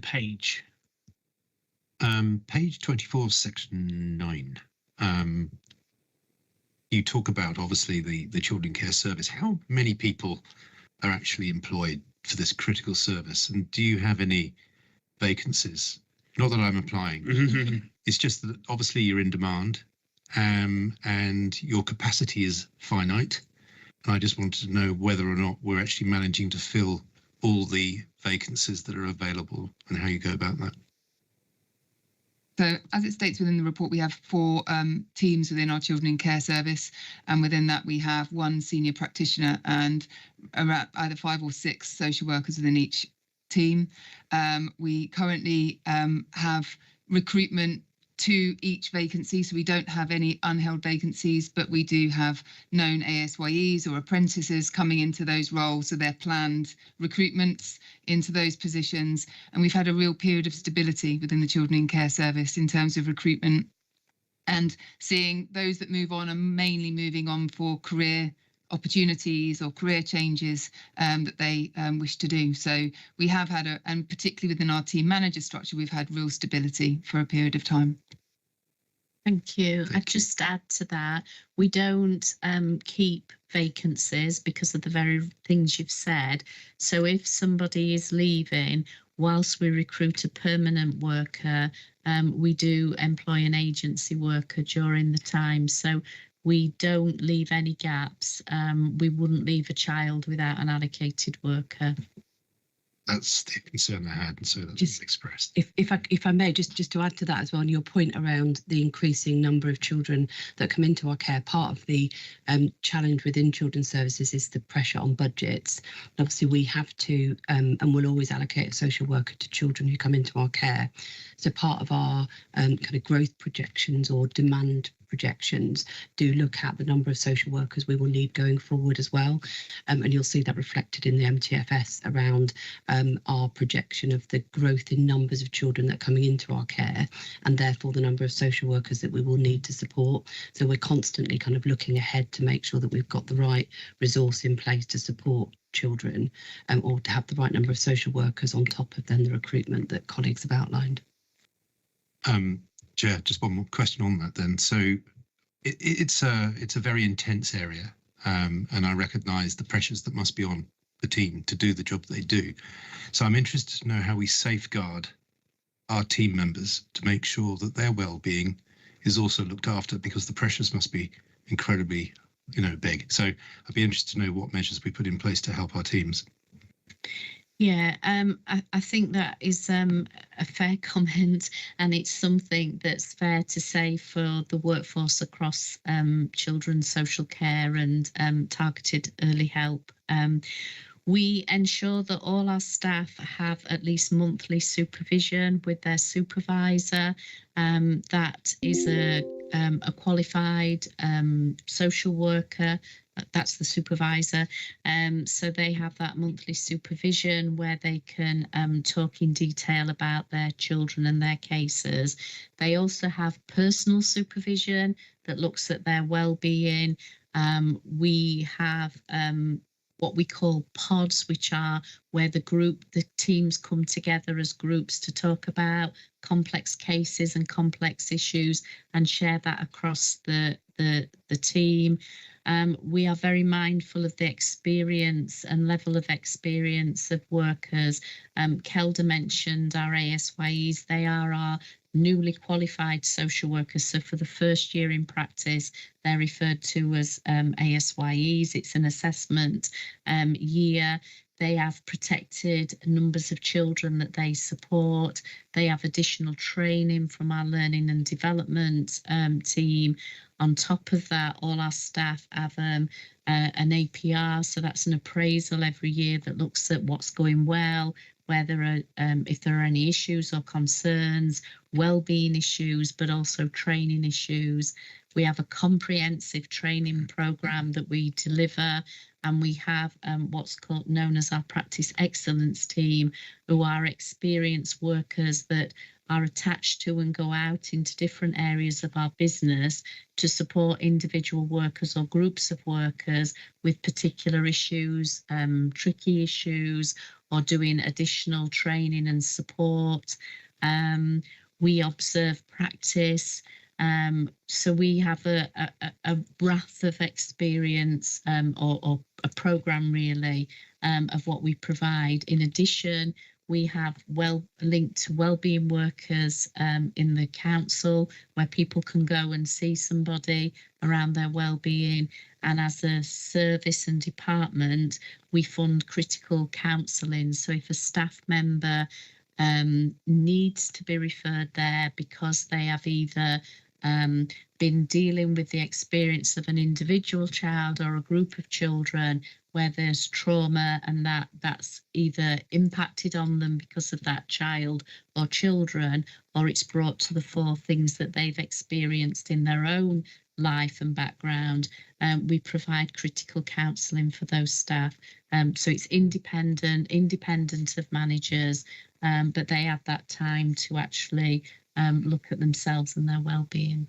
page? Page 24, section 9. You talk about, obviously, the Children Care Service. How many people are actually employed for this critical service? And do you have any vacancies? Not that I'm applying. It's just that obviously you're in demand, and your capacity is finite. And I just wanted to know whether or not we're actually managing to fill all the vacancies that are available and how you go about that. So as it states within the report, we have 4 teams within our Children in Care Service, and within that we have 1 senior practitioner and around either 5 or 6 social workers within each team. We currently have recruitment to each vacancy, so we don't have any unheld vacancies, but we do have known ASYEs or apprentices coming into those roles, so they're planned recruitments into those positions. And we've had a real period of stability within the Children in Care Service in terms of recruitment, and seeing those that move on are mainly moving on for career opportunities or career changes that they wish to do. So we have had and particularly within our team manager structure, we've had real stability for a period of time. Thank you. I'd just add to that, we don't keep vacancies because of the very things you've said. So if somebody is leaving, whilst we recruit a permanent worker, we do employ an agency worker during the time. So we don't leave any gaps. We wouldn't leave a child without an allocated worker. That's the concern I had, and so that's just expressed. If I may, just to add to that as well, and your point around the increasing number of children that come into our care, part of the challenge within children's services is the pressure on budgets. And obviously, we have to and we'll always allocate a social worker to children who come into our care. So part of our kind of growth projections or demand projections do look at the number of social workers we will need going forward as well, and you'll see that reflected in the MTFS around our projection of the growth in numbers of children that are coming into our care, and therefore the number of social workers that we will need to support. So we're constantly kind of looking ahead to make sure that we've got the right resource in place to support children, or to have the right number of social workers on top of then the recruitment that colleagues have outlined. Chair, just one more question on that then. So it's a very intense area, and I recognise the pressures that must be on the team to do the job they do. So I'm interested to know how we safeguard our team members to make sure that their well-being is also looked after, because the pressures must be incredibly, big. So I'd be interested to know what measures we put in place to help our teams. Yeah, I think that is a fair comment, and it's something that's fair to say for the workforce across children's social care and targeted early help. We ensure that all our staff have at least monthly supervision with their supervisor. That is a qualified social worker. That's the supervisor. So they have that monthly supervision where they can talk in detail about their children and their cases. They also have personal supervision that looks at their well-being. We have what we call pods, which are where the teams come together as groups to talk about complex cases and complex issues and share that across the team. We are very mindful of the experience and level of experience of workers. Kelda mentioned our ASYEs. They are our newly qualified social workers. So for the first year in practice, they're referred to as ASYEs. It's an assessment year. They have protected numbers of children that they support. They have additional training from our learning and development team. On top of that, all our staff have an APR, so that's an appraisal every year that looks at what's going well, where there are, if there are any issues or concerns, well-being issues, but also training issues. We have a comprehensive training programme that we deliver, and we have what's known as our practice excellence team, who are experienced workers that are attached to and go out into different areas of our business to support individual workers or groups of workers with particular issues, tricky issues, or doing additional training and support. We observe practice. So we have a breadth of experience or a programme really of what we provide. In addition, we have linked wellbeing workers in the council where people can go and see somebody around their wellbeing. And as a service and department, we fund critical counselling. So if a staff member needs to be referred there because they have either been dealing with the experience of an individual child or a group of children where there's trauma and that's either impacted on them because of that child or children, or it's brought to the fore things that they've experienced in their own life and background, we provide critical counselling for those staff. So it's independent of managers, but they have that time to actually look at themselves and their well-being.